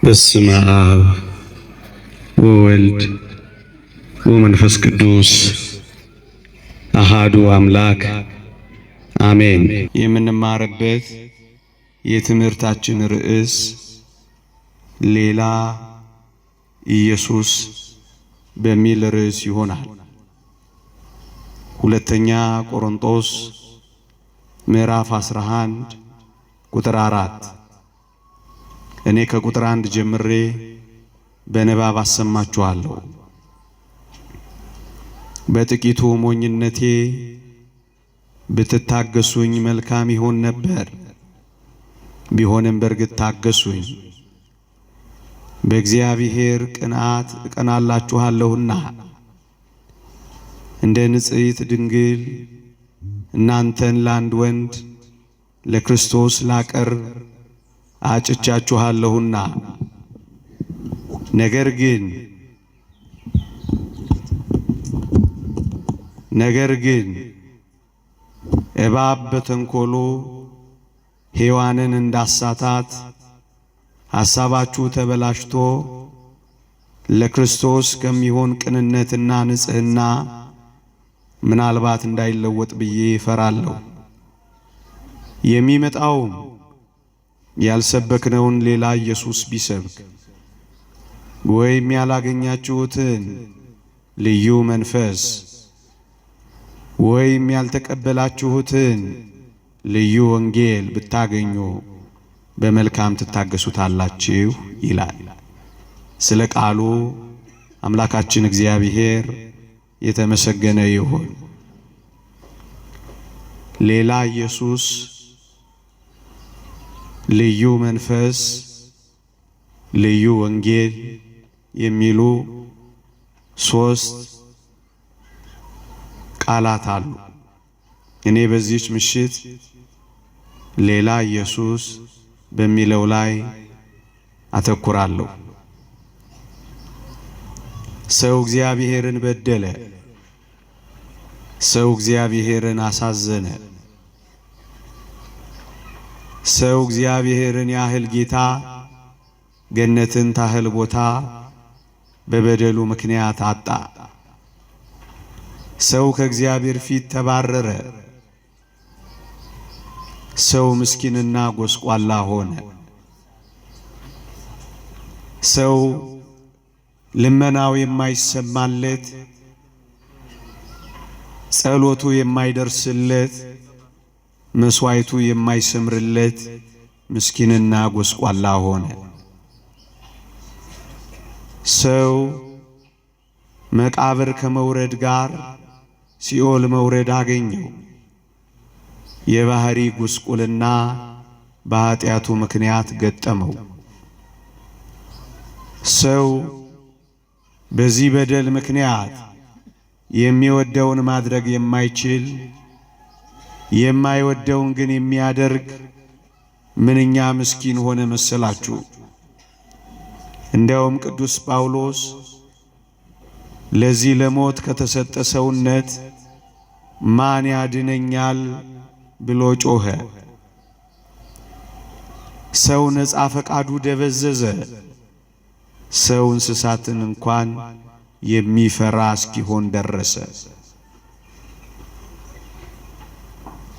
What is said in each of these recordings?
በስመ አብ ወወልድ ወመንፈስ ቅዱስ አሃዱ አምላክ አሜን። የምንማርበት የትምህርታችን ርዕስ ሌላ ኢየሱስ በሚል ርዕስ ይሆናል። ሁለተኛ ቆሮንቶስ ምዕራፍ 11 ቁጥር 4 እኔ ከቁጥር 1 ጀምሬ በንባብ አሰማችኋለሁ። በጥቂቱ ሞኝነቴ ብትታገሱኝ መልካም ይሆን ነበር። ቢሆንም በርግጥ ታገሱኝ፣ በእግዚአብሔር ቅንዓት እቀናላችኋለሁና። እንደ ንጽሕት ድንግል እናንተን ለአንድ ወንድ ለክርስቶስ ላቀርብ አጭቻችኋለሁና። ነገር ግን እባብ በተንኰሉ ሔዋንን እንዳሳታት ሐሳባችሁ ተበላሽቶ ለክርስቶስ ከሚሆን ቅንነትና ንጽሕና ምናልባት እንዳይለወጥ ብዬ እፈራለሁ። የሚመጣውም ያልሰበክነውን ሌላ ኢየሱስ ቢሰብክ ወይም ያላገኛችሁትን ልዩ መንፈስ ወይም ያልተቀበላችሁትን ልዩ ወንጌል ብታገኙ በመልካም ትታገሱታላችሁ ይላል። ስለ ቃሉ አምላካችን እግዚአብሔር የተመሰገነ ይሁን። ሌላ ኢየሱስ፣ ልዩ መንፈስ፣ ልዩ ወንጌል የሚሉ ሶስት ቃላት አሉ። እኔ በዚህች ምሽት ሌላ ኢየሱስ በሚለው ላይ አተኩራለሁ። ሰው እግዚአብሔርን በደለ፣ ሰው እግዚአብሔርን አሳዘነ፣ ሰው እግዚአብሔርን ያህል ጌታ ገነትን ታህል ቦታ በበደሉ ምክንያት አጣ። ሰው ከእግዚአብሔር ፊት ተባረረ። ሰው ምስኪንና ጎስቋላ ሆነ። ሰው ልመናው የማይሰማለት፣ ጸሎቱ የማይደርስለት፣ መስዋዕቱ የማይሰምርለት ምስኪንና ጎስቋላ ሆነ። ሰው መቃብር ከመውረድ ጋር ሲኦል መውረድ አገኘው። የባህሪ ጉስቁልና በኃጢአቱ ምክንያት ገጠመው። ሰው በዚህ በደል ምክንያት የሚወደውን ማድረግ የማይችል፣ የማይወደውን ግን የሚያደርግ ምንኛ ምስኪን ሆነ መሰላችሁ! እንዲያውም ቅዱስ ጳውሎስ ለዚህ ለሞት ከተሰጠ ሰውነት ማን ያድነኛል ብሎ ጮኸ። ሰው ነፃ ፈቃዱ ደበዘዘ። ሰው እንስሳትን እንኳን የሚፈራ እስኪሆን ደረሰ።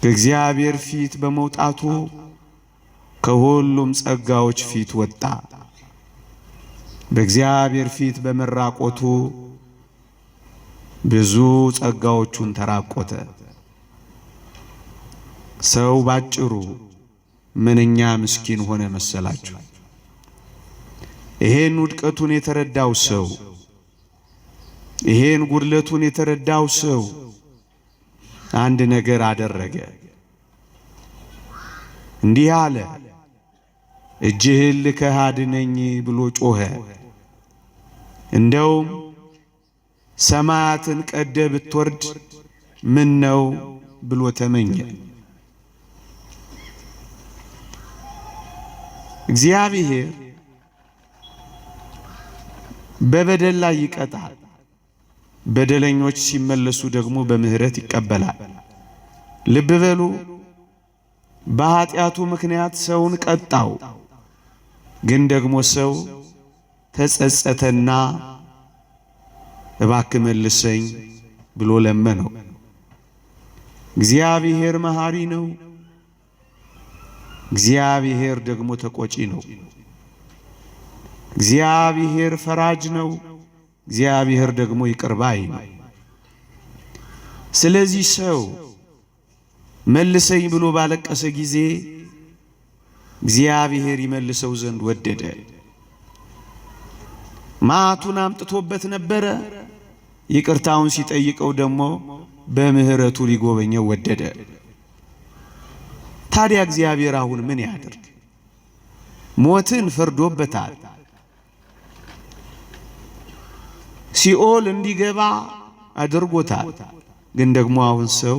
ከእግዚአብሔር ፊት በመውጣቱ ከሁሉም ጸጋዎች ፊት ወጣ። በእግዚአብሔር ፊት በመራቆቱ ብዙ ጸጋዎቹን ተራቆተ። ሰው ባጭሩ ምንኛ ምስኪን ሆነ መሰላችሁ! ይሄን ውድቀቱን የተረዳው ሰው፣ ይሄን ጉድለቱን የተረዳው ሰው አንድ ነገር አደረገ። እንዲህ አለ፣ እጅህን ልከህ አድነኝ ብሎ ጮኸ። እንደውም ሰማያትን ቀደ ብትወርድ ምን ነው ብሎ ተመኘ። እግዚአብሔር በበደል ላይ ይቀጣል። በደለኞች ሲመለሱ ደግሞ በምህረት ይቀበላል። ልብ በሉ፣ በኃጢአቱ ምክንያት ሰውን ቀጣው። ግን ደግሞ ሰው ተጸጸተና እባክህ መልሰኝ ብሎ ለመነው። እግዚአብሔር መሐሪ ነው። እግዚአብሔር ደግሞ ተቆጪ ነው። እግዚአብሔር ፈራጅ ነው። እግዚአብሔር ደግሞ ይቅር ባይ ነው። ስለዚህ ሰው መልሰኝ ብሎ ባለቀሰ ጊዜ እግዚአብሔር ይመልሰው ዘንድ ወደደ። ማቱን አምጥቶበት ነበረ። ይቅርታውን ሲጠይቀው ደግሞ በምህረቱ ሊጎበኘው ወደደ። ታዲያ እግዚአብሔር አሁን ምን ያድርግ? ሞትን ፈርዶበታል። ሲኦል እንዲገባ አድርጎታል። ግን ደግሞ አሁን ሰው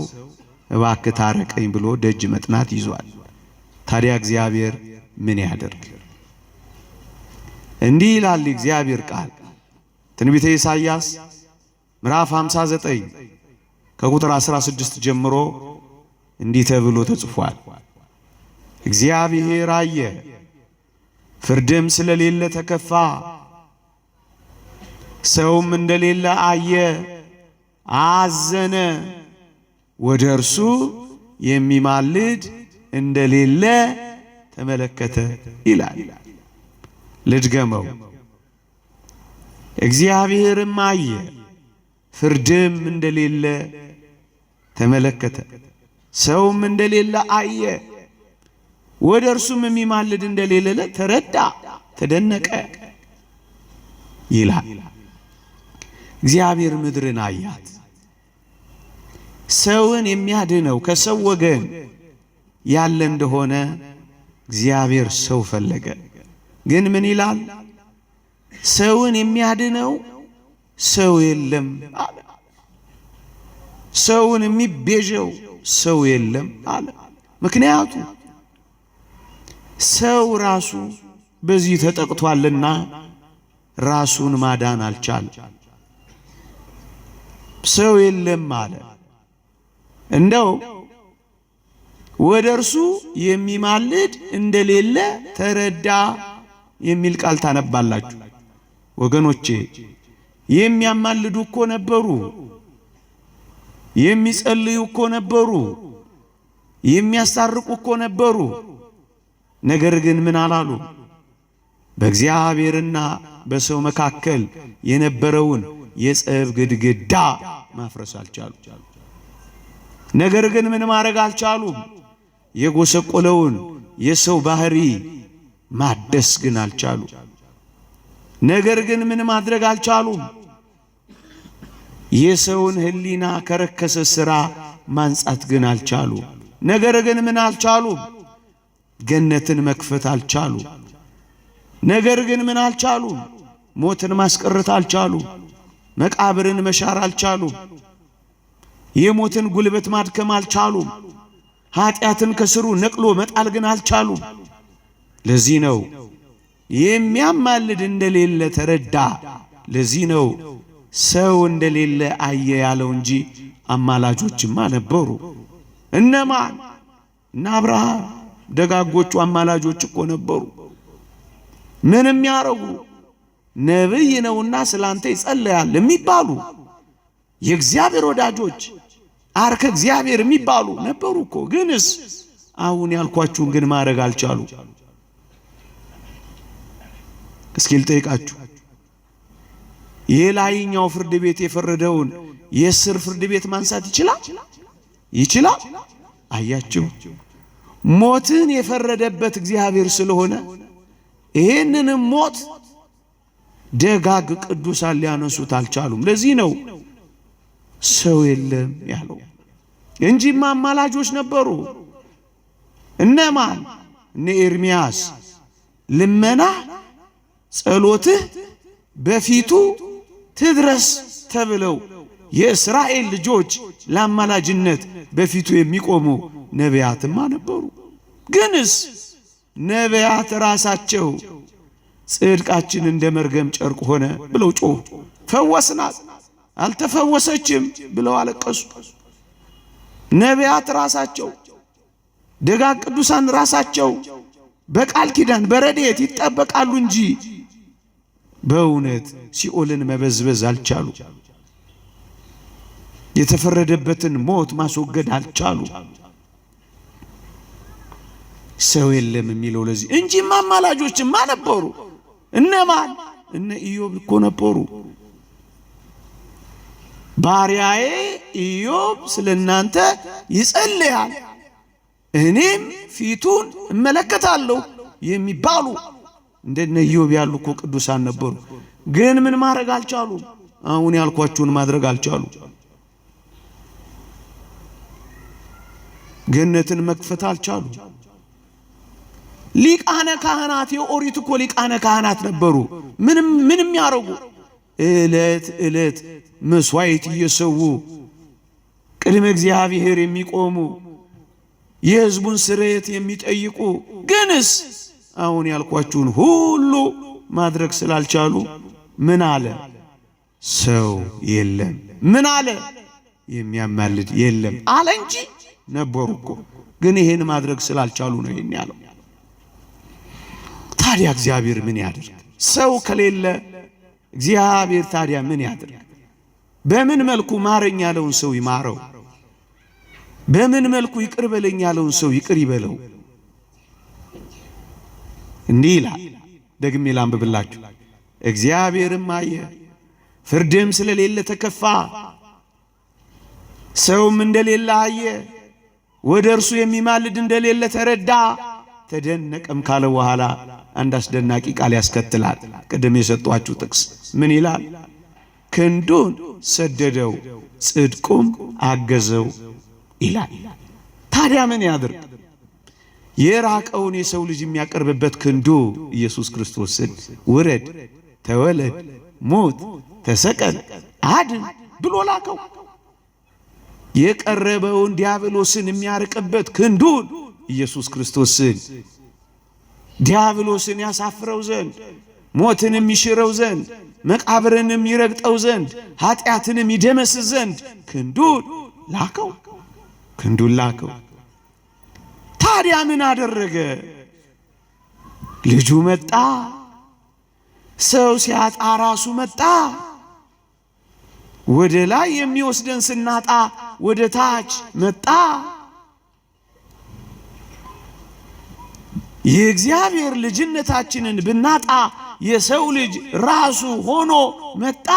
እባክህ ታረቀኝ ብሎ ደጅ መጥናት ይዟል። ታዲያ እግዚአብሔር ምን ያድርግ? እንዲህ ይላል እግዚአብሔር ቃል ትንቢተ ኢሳይያስ ምዕራፍ 59 ከቁጥር 16 ጀምሮ እንዲህ ተብሎ ተጽፏል። እግዚአብሔር አየ፣ ፍርድም ስለሌለ ተከፋ፣ ሰውም እንደሌለ አየ፣ አዘነ፣ ወደ እርሱ የሚማልድ እንደሌለ ተመለከተ ይላል። ልድገመው። እግዚአብሔርም አየ፣ ፍርድም እንደሌለ ተመለከተ፣ ሰውም እንደሌለ አየ፣ ወደ እርሱም የሚማልድ እንደሌለ ተረዳ፣ ተደነቀ ይላል። እግዚአብሔር ምድርን አያት። ሰውን የሚያድነው ከሰው ወገን ያለ እንደሆነ እግዚአብሔር ሰው ፈለገ። ግን ምን ይላል? ሰውን የሚያድነው ሰው የለም አለ። ሰውን የሚቤዠው ሰው የለም አለ። ምክንያቱም ሰው ራሱ በዚህ ተጠቅቷልና ራሱን ማዳን አልቻለም። ሰው የለም አለ። እንደው ወደ እርሱ የሚማልድ እንደሌለ ተረዳ የሚል ቃል ታነባላችሁ ወገኖቼ። የሚያማልዱ እኮ ነበሩ፣ የሚጸልዩ እኮ ነበሩ፣ የሚያስታርቁ እኮ ነበሩ። ነገር ግን ምን አላሉ? በእግዚአብሔርና በሰው መካከል የነበረውን የጸብ ግድግዳ ማፍረስ አልቻሉ። ነገር ግን ምን ማድረግ አልቻሉም? የጎሰቆለውን የሰው ባህሪ ማደስ ግን አልቻሉ። ነገር ግን ምን ማድረግ አልቻሉም? የሰውን ሕሊና ከረከሰ ሥራ ማንጻት ግን አልቻሉ። ነገር ግን ምን አልቻሉም? ገነትን መክፈት አልቻሉ። ነገር ግን ምን አልቻሉም? ሞትን ማስቀረት አልቻሉ። መቃብርን መሻር አልቻሉ። የሞትን ጉልበት ማድከም አልቻሉም። ኃጢአትን ከስሩ ነቅሎ መጣል ግን አልቻሉም። ለዚህ ነው የሚያማልድ እንደሌለ ተረዳ። ለዚህ ነው ሰው እንደሌለ አየ ያለው እንጂ አማላጆችማ ነበሩ። እነማን? እነ አብርሃም ደጋጎቹ አማላጆች እኮ ነበሩ። ምንም ያረጉ ነብይ ነውና ስላንተ ይጸልያል የሚባሉ የእግዚአብሔር ወዳጆች አርከ እግዚአብሔር የሚባሉ ነበሩ እኮ። ግንስ አሁን ያልኳችሁን ግን ማድረግ አልቻሉ። እስኪ ልጠይቃችሁ፣ የላይኛው ፍርድ ቤት የፈረደውን የስር ፍርድ ቤት ማንሳት ይችላል? ይችላል? አያችሁ፣ ሞትን የፈረደበት እግዚአብሔር ስለሆነ ይሄንንም ሞት ደጋግ ቅዱሳን ሊያነሱት አልቻሉም። ለዚህ ነው ሰው የለም ያለው እንጂማ አማላጆች ነበሩ። እነማን? እነ ኤርምያስ ልመና ጸሎትህ በፊቱ ትድረስ ተብለው የእስራኤል ልጆች ለአማላጅነት በፊቱ የሚቆሙ ነቢያትማ ነበሩ። ግንስ ነቢያት ራሳቸው ጽድቃችን እንደ መርገም ጨርቅ ሆነ ብለው ጮሁ። ፈወስናት አልተፈወሰችም ብለው አለቀሱ። ነቢያት ራሳቸው፣ ደጋግ ቅዱሳን ራሳቸው በቃል ኪዳን በረድኤት ይጠበቃሉ እንጂ በእውነት ሲኦልን መበዝበዝ አልቻሉ። የተፈረደበትን ሞት ማስወገድ አልቻሉ። ሰው የለም የሚለው ለዚህ እንጂ አማላጆችማ ነበሩ። እነማን? እነ ኢዮብ እኮ ነበሩ። ባሪያዬ ኢዮብ ስለናንተ ይጸልያል እኔም ፊቱን እመለከታለሁ የሚባሉ እንደነ ኢዮብ ያሉ እኮ ቅዱሳን ነበሩ። ግን ምን ማድረግ አልቻሉ? አሁን ያልኳችሁን ማድረግ አልቻሉ። ገነትን መክፈት አልቻሉ። ሊቃነ ካህናት የኦሪት እኮ ሊቃነ ካህናት ነበሩ። ምንም ያረጉ እለት እለት መስዋዕት እየሰዉ ቅድመ እግዚአብሔር የሚቆሙ የሕዝቡን ስርየት የሚጠይቁ ግንስ አሁን ያልኳችሁን ሁሉ ማድረግ ስላልቻሉ ምን አለ? ሰው የለም። ምን አለ? የሚያማልድ የለም አለ እንጂ ነበሩ እኮ። ግን ይሄን ማድረግ ስላልቻሉ ነው ይሄን ያለው። ታዲያ እግዚአብሔር ምን ያድርግ? ሰው ከሌለ እግዚአብሔር ታዲያ ምን ያድርግ? በምን መልኩ ማረኝ ያለውን ሰው ይማረው? በምን መልኩ ይቅር በለኝ ያለውን ሰው ይቅር ይበለው? እንዲህ ይላል። ደግሜ ላንብብላችሁ። እግዚአብሔርም አየ፣ ፍርድም ስለሌለ ተከፋ፣ ሰውም እንደሌለ አየ፣ ወደ እርሱ የሚማልድ እንደሌለ ተረዳ፣ ተደነቀም ካለ በኋላ አንድ አስደናቂ ቃል ያስከትላል። ቅድም የሰጧችሁ ጥቅስ ምን ይላል? ክንዱን ሰደደው ጽድቁም አገዘው ይላል። ታዲያ ምን ያድርግ? የራቀውን የሰው ልጅ የሚያቀርብበት ክንዱ ኢየሱስ ክርስቶስን ውረድ፣ ተወለድ፣ ሞት፣ ተሰቀል፣ አድን ብሎ ላከው። የቀረበውን ዲያብሎስን የሚያርቅበት ክንዱን ኢየሱስ ክርስቶስን ዲያብሎስን ያሳፍረው ዘንድ፣ ሞትንም ይሽረው ዘንድ፣ መቃብርንም ይረግጠው ዘንድ፣ ኃጢአትንም ይደመስስ ዘንድ ክንዱን ላከው። ክንዱን ላከው። ታዲያ ምን አደረገ? ልጁ መጣ። ሰው ሲያጣ ራሱ መጣ። ወደ ላይ የሚወስደን ስናጣ ወደ ታች መጣ። የእግዚአብሔር ልጅነታችንን ብናጣ የሰው ልጅ ራሱ ሆኖ መጣ።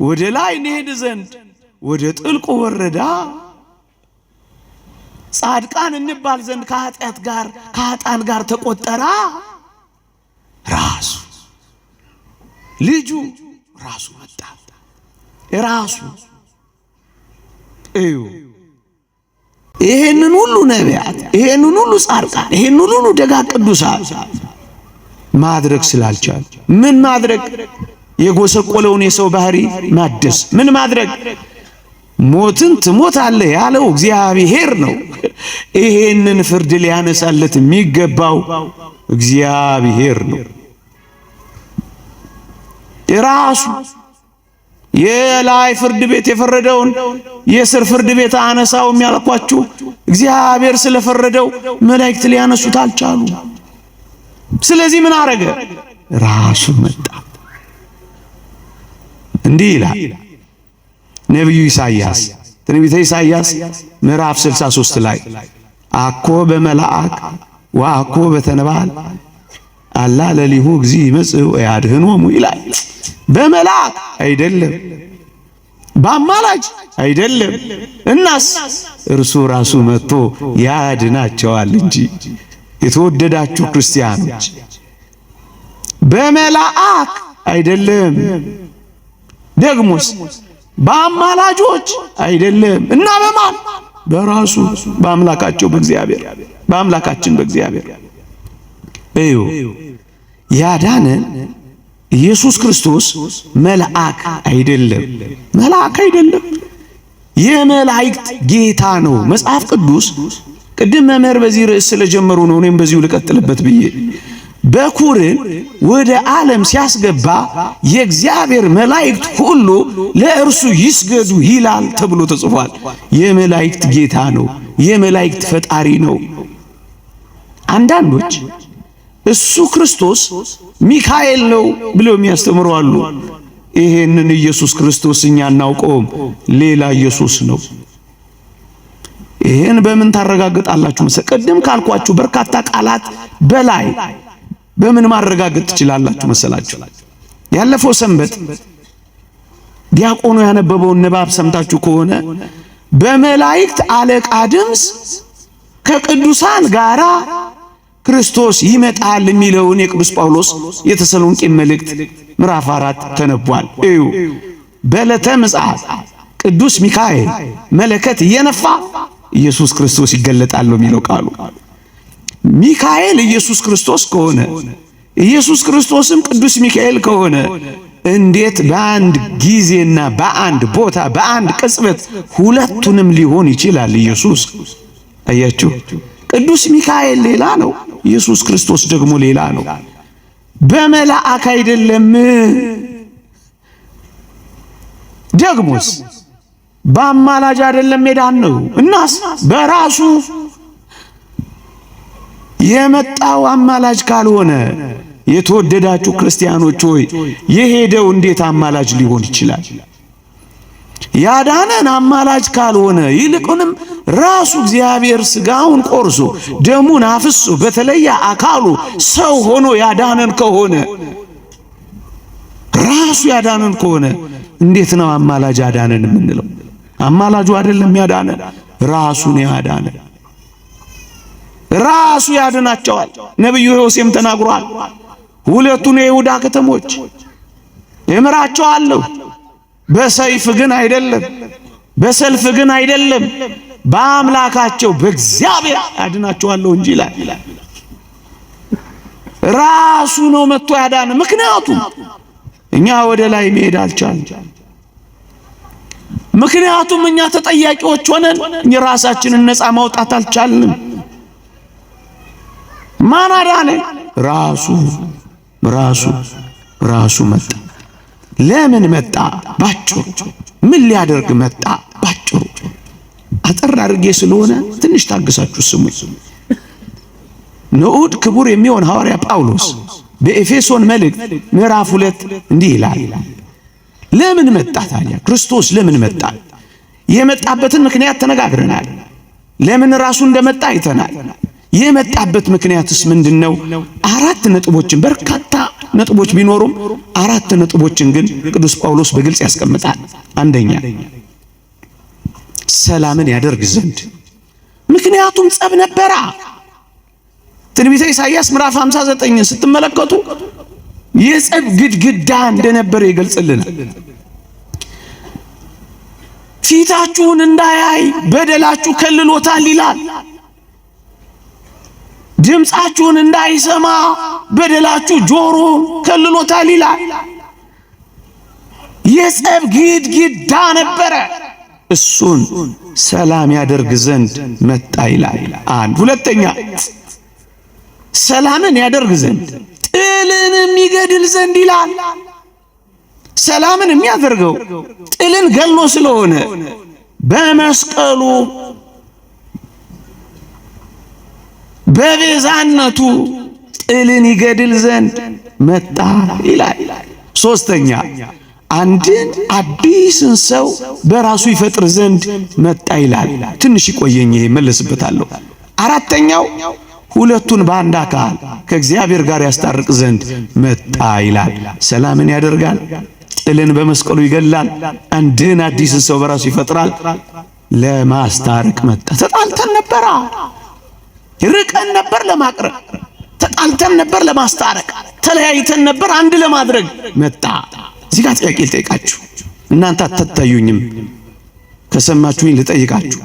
ወደ ላይ እንሄድ ዘንድ ወደ ጥልቁ ወረዳ። ጻድቃን እንባል ዘንድ ከኃጥአን ጋር ተቆጠራ። ራሱ ልጁ ራሱ መጣ። ራሱ እዩ። ይሄንን ሁሉ ነቢያት፣ ይሄንን ሁሉ ጻድቃን፣ ይሄንን ሁሉ ደጋግ ቅዱሳን ማድረግ ስላልቻሉ ምን ማድረግ? የጎሰቆለውን የሰው ባህሪ ማደስ። ምን ማድረግ? ሞትን ትሞታለህ ያለው እግዚአብሔር ነው። ይሄንን ፍርድ ሊያነሳለት የሚገባው እግዚአብሔር ነው። የራሱ የላይ ፍርድ ቤት የፈረደውን የስር ፍርድ ቤት አነሳው የሚያልኳችሁ እግዚአብሔር ስለፈረደው መላእክት ሊያነሱት አልቻሉ። ስለዚህ ምን አረገ? ራሱ መጣ። እንዲህ ይላል ነቢዩ ኢሳይያስ፣ ትንቢተ ኢሳይያስ ምዕራፍ 63 ላይ አኮ በመላእክ ወአኮ በተነባል አላ ለሊሁ እግዚእ ይመጽእ ወያድኅኖሙ ይላል። በመላእክ አይደለም፣ በአማላጅ አይደለም። እናስ እርሱ ራሱ መጥቶ ያድናቸዋል እንጂ። የተወደዳችሁ ክርስቲያኖች በመላእክ አይደለም፣ ደግሞስ በአማላጆች አይደለም። እና በማን? በራሱ በአምላካቸው በእግዚአብሔር፣ በአምላካችን በእግዚአብሔር። እዩ ያዳነን ኢየሱስ ክርስቶስ መልአክ አይደለም፣ መልአክ አይደለም፣ የመላእክት ጌታ ነው። መጽሐፍ ቅዱስ ቅድም መምህር በዚህ ርዕስ ስለጀመሩ ነው እኔም በዚሁ ልቀጥልበት ብዬ በኩርን ወደ ዓለም ሲያስገባ የእግዚአብሔር መላእክት ሁሉ ለእርሱ ይስገዱ ይላል ተብሎ ተጽፏል። የመላእክት ጌታ ነው፣ የመላእክት ፈጣሪ ነው። አንዳንዶች እሱ ክርስቶስ ሚካኤል ነው ብለው የሚያስተምሩ አሉ። ይሄንን ኢየሱስ ክርስቶስ እኛ እናውቀውም፣ ሌላ ኢየሱስ ነው። ይሄን በምን ታረጋግጣላችሁ? ቅድም ካልኳችሁ በርካታ ቃላት በላይ በምን ማረጋገጥ ትችላላችሁ መሰላችሁ? ያለፈው ሰንበት ዲያቆኑ ያነበበውን ንባብ ሰምታችሁ ከሆነ በመላእክት አለቃ ድምፅ ከቅዱሳን ጋራ ክርስቶስ ይመጣል የሚለውን የቅዱስ ጳውሎስ የተሰሎንቄ መልእክት ምዕራፍ 4 ተነቧል። እዩ በዕለተ ምጽአት ቅዱስ ሚካኤል መለከት እየነፋ ኢየሱስ ክርስቶስ ይገለጣል ነው የሚለው ቃሉ። ሚካኤል ኢየሱስ ክርስቶስ ከሆነ ኢየሱስ ክርስቶስም ቅዱስ ሚካኤል ከሆነ እንዴት በአንድ ጊዜና በአንድ ቦታ በአንድ ቅጽበት ሁለቱንም ሊሆን ይችላል? ኢየሱስ አያችሁ፣ ቅዱስ ሚካኤል ሌላ ነው፣ ኢየሱስ ክርስቶስ ደግሞ ሌላ ነው። በመላእክ አይደለም። ደግሞስ በአማላጅ አይደለም የዳን ነው። እናስ በራሱ የመጣው አማላጅ ካልሆነ የተወደዳችሁ ክርስቲያኖች ሆይ የሄደው እንዴት አማላጅ ሊሆን ይችላል? ያዳነን አማላጅ ካልሆነ ይልቁንም ራሱ እግዚአብሔር ሥጋውን ቆርሶ ደሙን አፍሶ በተለየ አካሉ ሰው ሆኖ ያዳነን ከሆነ ራሱ ያዳነን ከሆነ እንዴት ነው አማላጅ ያዳነን የምንለው? አማላጁ አይደለም ያዳነን፣ ራሱን ያዳነን። ራሱ ያድናቸዋል። ነብዩ ሆሴም ተናግሯል። ሁለቱን የይሁዳ ከተሞች እምራቸዋለሁ፣ በሰይፍ ግን አይደለም፣ በሰልፍ ግን አይደለም፣ በአምላካቸው በእግዚአብሔር አድናቸዋለሁ እንጂ ይላል። ራሱ ነው መጥቶ ያዳነ። ምክንያቱም እኛ ወደ ላይ መሄድ አልቻልንም። ምክንያቱም እኛ ተጠያቂዎች ሆነን ራሳችንን ነፃ ማውጣት አልቻልንም። ማን አዳነ? ራሱ መጣ። ለምን መጣ? ባጭሩ ምን ሊያደርግ መጣ? ባጭሩ አጠር አድርጌ ስለሆነ ትንሽ ታግሳችሁ ስሙኝ። ንዑድ ክቡር የሚሆን ሐዋርያ ጳውሎስ በኤፌሶን መልእክት ምዕራፍ 2 እንዲህ ይላል። ለምን መጣ ታዲያ? ክርስቶስ ለምን መጣ? የመጣበትን ምክንያት ተነጋግረናል። ለምን ራሱ እንደመጣ አይተናል። የመጣበት ምክንያትስ ምንድነው? አራት ነጥቦችን፣ በርካታ ነጥቦች ቢኖሩም አራት ነጥቦችን ግን ቅዱስ ጳውሎስ በግልጽ ያስቀምጣል። አንደኛ ሰላምን ያደርግ ዘንድ። ምክንያቱም ጸብ ነበራ። ትንቢተ ኢሳይያስ ምዕራፍ 59 ስትመለከቱ የጸብ ግድግዳ እንደነበረ ይገልጽልናል። ፊታችሁን እንዳያይ በደላችሁ ከልሎታል ይላል። ድምፃችሁን እንዳይሰማ በደላችሁ ጆሮ ከልሎታል ይላል። የጸብ ግድግዳ ነበረ። እሱን ሰላም ያደርግ ዘንድ መጣ ይላል። አንድ። ሁለተኛ ሰላምን ያደርግ ዘንድ ጥልንም ይገድል ዘንድ ይላል። ሰላምን የሚያደርገው ጥልን ገሎ ስለሆነ በመስቀሉ በቤዛነቱ ጥልን ይገድል ዘንድ መጣ ይላል። ሶስተኛ አንድን አዲስን ሰው በራሱ ይፈጥር ዘንድ መጣ ይላል። ትንሽ ይቆየኝ፣ ይሄ መለስበታለሁ። አራተኛው ሁለቱን በአንድ አካል ከእግዚአብሔር ጋር ያስታርቅ ዘንድ መጣ ይላል። ሰላምን ያደርጋል፣ ጥልን በመስቀሉ ይገላል፣ አንድን አዲስን ሰው በራሱ ይፈጥራል፣ ለማስታረቅ መጣ። ተጣልተን ነበራ፣ ርቀን ነበር ለማቅረብ፣ ተጣልተን ነበር ለማስታረቅ፣ ተለያይተን ነበር አንድ ለማድረግ መጣ። እዚህ ጋር ጥያቄ ልጠይቃችሁ፣ እናንተ አትታዩኝም፣ ከሰማችሁኝ ልጠይቃችሁ።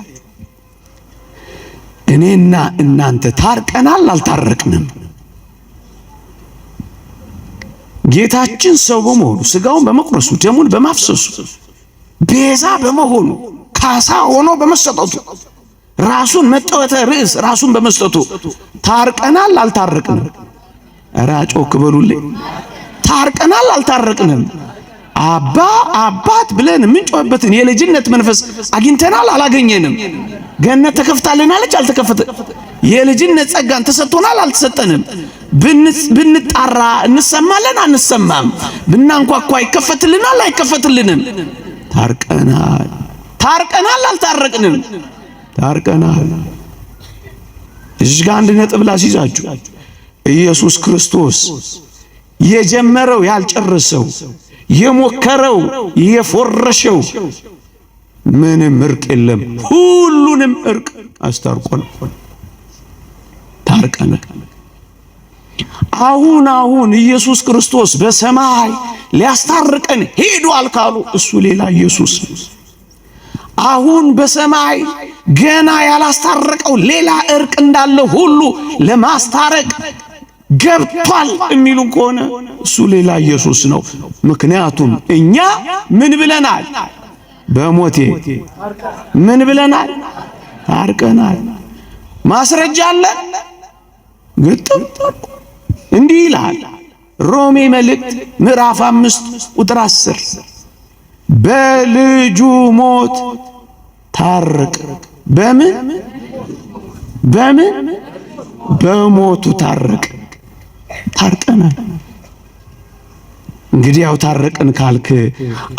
እኔና እናንተ ታርቀናል አልታረቅንም? ጌታችን ሰው በመሆኑ ሥጋውን በመቁረሱ ደሙን በማፍሰሱ ቤዛ በመሆኑ ካሳ ሆኖ በመሰጠቱ ራሱን መጠወተ ርዕስ ራሱን በመስጠቱ ታርቀናል አልታረቅንም? ኧረ ጮክ በሉልኝ። ታርቀናል አልታረቅንም? አባት ብለን የምንጮህበትን የልጅነት መንፈስ አግኝተናል አላገኘንም? ገነት ተከፍታልናለች አልተከፈተ? የልጅነት ጸጋን ተሰጥቶናል አልተሰጠንም? ብንጣራ እንሰማለን አንሰማም? ብናንኳኳ ይከፈትልናል አይከፈትልንም? ታርቀናል አልታረቅንም? ታርቀናል። እዚህ ጋር አንድ ነጥብ ላስይዛችሁ። ኢየሱስ ክርስቶስ የጀመረው ያልጨረሰው፣ የሞከረው የፎረሸው ምንም እርቅ የለም። ሁሉንም እርቅ አስታርቆን ታርቀናል። አሁን ኢየሱስ ክርስቶስ በሰማይ ሊያስታርቀን ሄዷል ካሉ እሱ ሌላ ኢየሱስ ነው። አሁን በሰማይ ገና ያላስታረቀው ሌላ እርቅ እንዳለ ሁሉ ለማስታረቅ ገብቷል የሚሉን ከሆነ እሱ ሌላ ኢየሱስ ነው። ምክንያቱም እኛ ምን ብለናል? በሞቴ ምን ብለናል? ታርቀናል። ማስረጃ አለ። ግጥም እንዲህ ይላል ሮሜ መልእክት ምዕራፍ 5 ቁጥር 10 በልጁ ሞት ታረቅ። በምን በሞቱ ታረቅ። ታርቀናል። እንግዲህ ያው ታረቅን ካልክ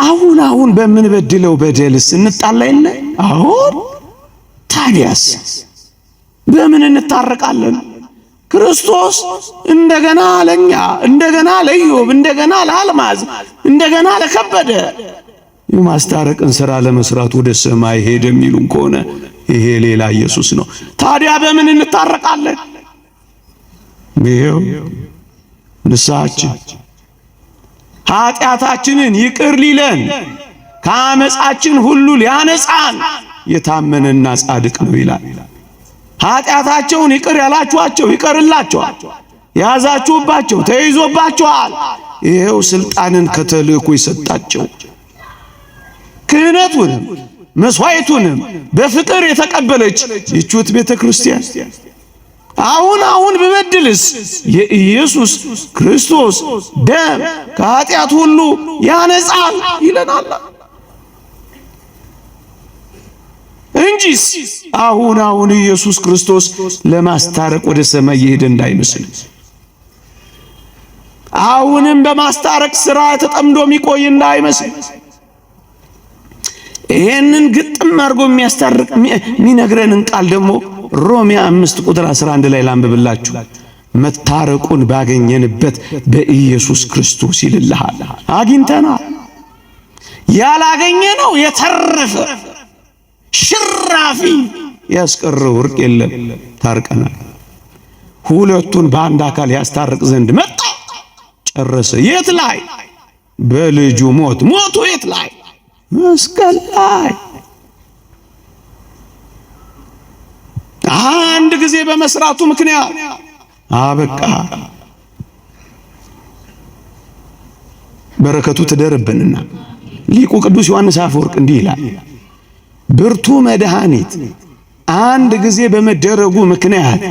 አሁን በምንበድለው በደልስ እንጣላ የለ? አሁን ታዲያስ በምን እንታረቃለን? ክርስቶስ እንደገና ለኛ፣ እንደገና ለኢዮብ፣ እንደገና ለአልማዝ፣ እንደገና ለከበደ የማስታረቅን ሥራ ለመስራት ወደ ሰማይ ሄደ የሚሉን ከሆነ ይሄ ሌላ ኢየሱስ ነው። ታዲያ በምን እንታረቃለን? ይሄው ንስሐችን ኃጢአታችንን ይቅር ሊለን ከአመፃችን ሁሉ ሊያነጻን የታመነና ጻድቅ ነው ይላል። ኃጢአታቸውን ይቅር ያላችኋቸው ይቀርላቸዋል፣ ያዛችሁባቸው ተይዞባቸዋል። ይሄው ስልጣንን ከተልእኮ የሰጣቸው ክህነቱንም መስዋዕቱንም በፍቅር የተቀበለች ይቹት ቤተ ክርስቲያን አሁን በበድልስ የኢየሱስ ክርስቶስ ደም ከኃጢአት ሁሉ ያነጻል ይለናል እንጂስ አሁን ኢየሱስ ክርስቶስ ለማስታረቅ ወደ ሰማይ የሄደ እንዳይመስል፣ አሁንም በማስታረቅ ሥራ ተጠምዶ የሚቆይ እንዳይመስል። ይሄንን ግጥም አድርጎ የሚያስታርቅ የሚነግረንን ቃል ደግሞ ሮሜ 5 ቁጥር 11 ላይ ላንብብላችሁ። መታረቁን ባገኘንበት በኢየሱስ ክርስቶስ ይልልሃል። አግኝተናል። ያላገኘነው የተረፈ ሽራፊ ያስቀረው እርቅ የለም። ታርቀናል። ሁለቱን በአንድ አካል ያስታርቅ ዘንድ መጣ፣ ጨረሰ። የት ላይ? በልጁ ሞት። ሞቱ የት ላይ? መስቀል ላይ። አንድ ጊዜ በመስራቱ ምክንያት አበቃ። በረከቱ ትደርብንና ሊቁ ቅዱስ ዮሐንስ አፈወርቅ እንዲህ ይላል፣ ብርቱ መድኃኒት አንድ ጊዜ በመደረጉ ምክንያት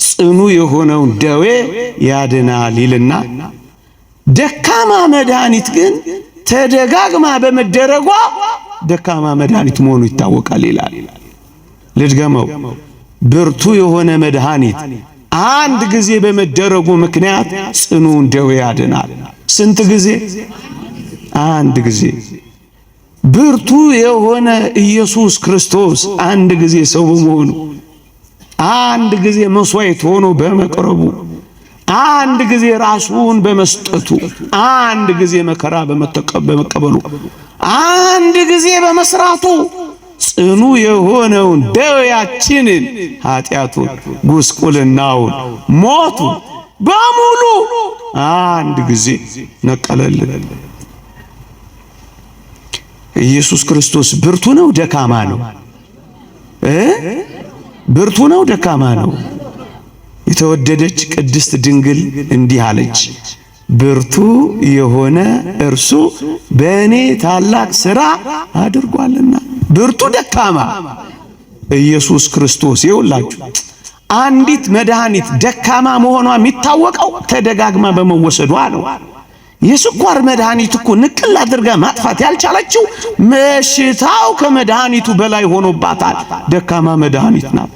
ጽኑ የሆነውን ደዌ ያድናል ይልና፣ ደካማ መድኃኒት ግን ተደጋግማ በመደረጓ ደካማ መድኃኒት መሆኑ ይታወቃል ይላል። ልድገመው፣ ብርቱ የሆነ መድኃኒት አንድ ጊዜ በመደረጉ ምክንያት ጽኑውን ደዌ ያድናል። ስንት ጊዜ? አንድ ጊዜ። ብርቱ የሆነ ኢየሱስ ክርስቶስ አንድ ጊዜ ሰው በመሆኑ፣ አንድ ጊዜ መስዋዕት ሆኖ በመቅረቡ፣ አንድ ጊዜ ራሱን በመስጠቱ፣ አንድ ጊዜ መከራ በመቀበሉ፣ አንድ ጊዜ በመስራቱ ጽኑ የሆነውን ደዌያችንን፣ ኃጢአቱን፣ ጉስቁልናውን፣ ሞቱ በሙሉ አንድ ጊዜ ነቀለልን። ኢየሱስ ክርስቶስ ብርቱ ነው ደካማ ነው? ብርቱ ነው ደካማ ነው? የተወደደች ቅድስት ድንግል እንዲህ አለች፣ ብርቱ የሆነ እርሱ በእኔ ታላቅ ሥራ አድርጓልና። ብርቱ ደካማ ኢየሱስ ክርስቶስ። ይውላችሁ አንዲት መድኃኒት ደካማ መሆኗ የሚታወቀው ተደጋግማ በመወሰዷ ነው። የስኳር መድኃኒት እኮ ንቅል አድርጋ ማጥፋት ያልቻለችው በሽታው ከመድኃኒቱ በላይ ሆኖባታል። ደካማ መድኃኒት ናት።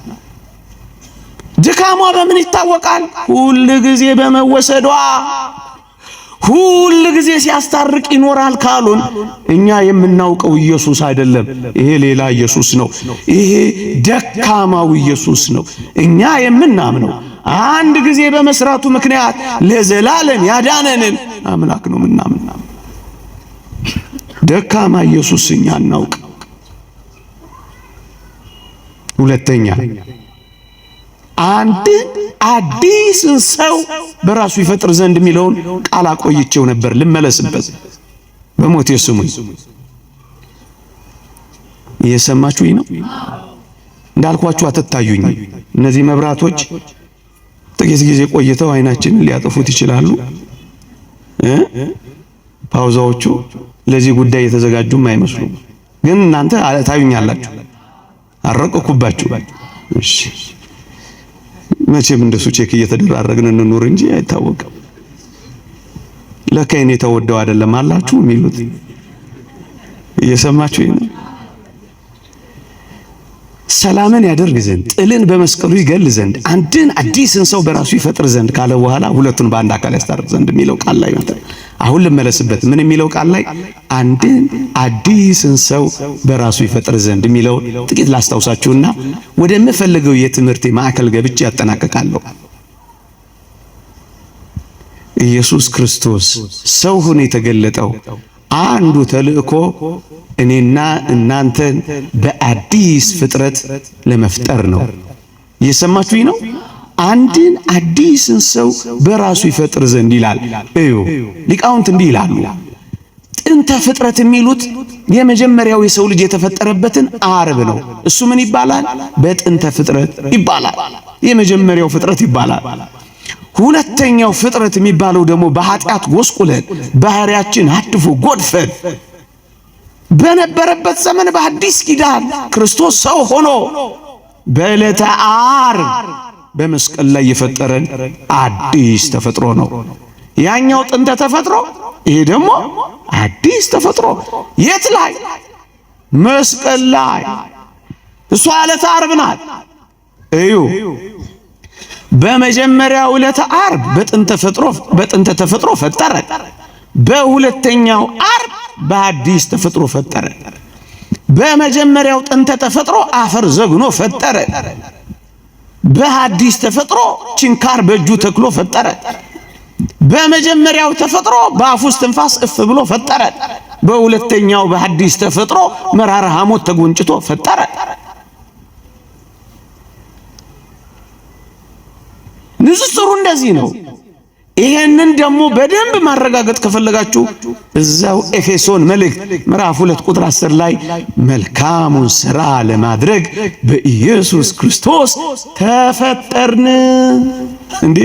ድካሟ በምን ይታወቃል? ሁል ጊዜ በመወሰዷ። ሁል ጊዜ ሲያስታርቅ ይኖራል ካሉን እኛ የምናውቀው ኢየሱስ አይደለም። ይሄ ሌላ ኢየሱስ ነው። ይሄ ደካማው ኢየሱስ ነው። እኛ የምናምነው አንድ ጊዜ በመስራቱ ምክንያት ለዘላለም ያዳነንን አምላክ ነው ምናምን። ደካማ ኢየሱስ እኛ እናውቅ። ሁለተኛ አንድ አዲስን ሰው በራሱ ይፈጥር ዘንድ የሚለውን ቃል አቆይቼው ነበር፣ ልመለስበት። በሞቴ ስሙኝ። እየሰማችሁኝ ነው? እንዳልኳችሁ አትታዩኝ። እነዚህ መብራቶች ጥቂት ጊዜ ቆይተው አይናችንን ሊያጠፉት ይችላሉ። ፓውዛዎቹ ለዚህ ጉዳይ የተዘጋጁም አይመስሉም። ግን እናንተ ታዩኛላችሁ። አረቀኩባችሁ። እሺ መቼም እንደሱ ቼክ እየተደራረግን እንኑር እንጂ አይታወቅም። ለካይኔ ተወደው አይደለም አላችሁ የሚሉት። እየሰማችሁ ነው? ሰላምን ያደርግ ዘንድ ጥልን በመስቀሉ ይገል ዘንድ አንድን አዲስን ሰው በራሱ ይፈጥር ዘንድ ካለ በኋላ ሁለቱን በአንድ አካል ያስታርቅ ዘንድ የሚለው ቃል ላይ አሁን ልመለስበት። ምን የሚለው ቃል ላይ? አንድን አዲስን ሰው በራሱ ይፈጥር ዘንድ የሚለው ጥቂት ላስታውሳችሁና ወደምፈልገው የትምህርት ማዕከል ገብቼ ያጠናቀቃለሁ። ኢየሱስ ክርስቶስ ሰው ሆኖ የተገለጠው አንዱ ተልእኮ እኔና እናንተን በአዲስ ፍጥረት ለመፍጠር ነው። እየሰማችሁኝ ነው? አንድን አዲስን ሰው በራሱ ይፈጥር ዘንድ ይላል። እዩ ሊቃውንት እንዲህ ይላሉ። ጥንተ ፍጥረት የሚሉት የመጀመሪያው የሰው ልጅ የተፈጠረበትን ዓርብ ነው። እሱ ምን ይባላል? በጥንተ ፍጥረት ይባላል። የመጀመሪያው ፍጥረት ይባላል። ሁለተኛው ፍጥረት የሚባለው ደግሞ በኃጢአት ጎስቁለን ባህሪያችን አድፎ ጎድፈን በነበረበት ዘመን በአዲስ ኪዳን ክርስቶስ ሰው ሆኖ በዕለተ ዓርብ በመስቀል ላይ የፈጠረን አዲስ ተፈጥሮ ነው። ያኛው ጥንተ ተፈጥሮ፣ ይሄ ደግሞ አዲስ ተፈጥሮ። የት ላይ? መስቀል ላይ። እሷ ዕለተ ዓርብ ናት። እዩ በመጀመሪያው ዕለተ ዓርብ በጥንተ ተፈጥሮ ፈጠረ። በሁለተኛው ዓርብ በአዲስ ተፈጥሮ ፈጠረ። በመጀመሪያው ጥንተ ተፈጥሮ አፈር ዘግኖ ፈጠረ። በአዲስ ተፈጥሮ ችንካር በእጁ ተክሎ ፈጠረ። በመጀመሪያው ተፈጥሮ በአፉ እስትንፋስ እፍ ብሎ ፈጠረ። በሁለተኛው በአዲስ ተፈጥሮ መራራ ሐሞት ተጎንጭቶ ፈጠረ። ንጽጽሩ እንደዚህ ነው። ይሄንን ደግሞ በደንብ ማረጋገጥ ከፈለጋችሁ እዛው ኤፌሶን መልእክት ምዕራፍ 2 ቁጥር 10 ላይ መልካሙን ሥራ ለማድረግ በኢየሱስ ክርስቶስ ተፈጠርን። እንዴ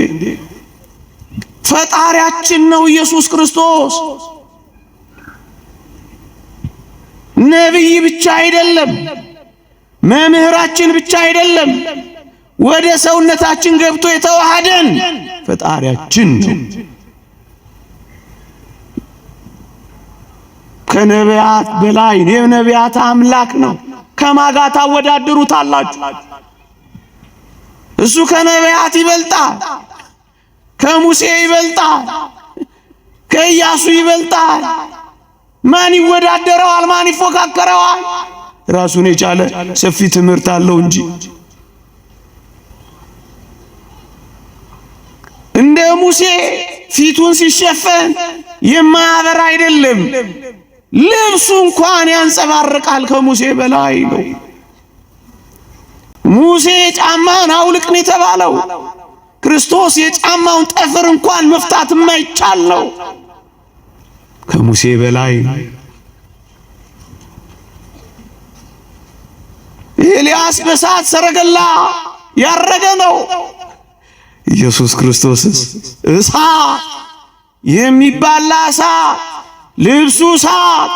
ፈጣሪያችን ነው ኢየሱስ ክርስቶስ። ነቢይ ብቻ አይደለም፣ መምህራችን ብቻ አይደለም። ወደ ሰውነታችን ገብቶ የተዋሃደን ፈጣሪያችን ነው። ከነቢያት በላይ የነቢያት አምላክ ነው። ከማጋ ታወዳድሩታላችሁ? እሱ ከነቢያት ይበልጣል፣ ከሙሴ ይበልጣል፣ ከኢያሱ ይበልጣል። ማን ይወዳደረዋል? ማን ይፎካከረዋል? ራሱን የቻለ ሰፊ ትምህርት አለው እንጂ እንደ ሙሴ ፊቱን ሲሸፈን የማያበራ አይደለም። ልብሱ እንኳን ያንጸባርቃል፣ ከሙሴ በላይ ነው። ሙሴ ጫማን አውልቅን የተባለው ክርስቶስ የጫማውን ጠፍር እንኳን መፍታት የማይቻል ነው። ከሙሴ በላይ ነው። ኤልያስ በእሳት ሰረገላ ያረገ ነው። ኢየሱስ ክርስቶስስ እሳት የሚባላ እሳት፣ ልብሱ እሳት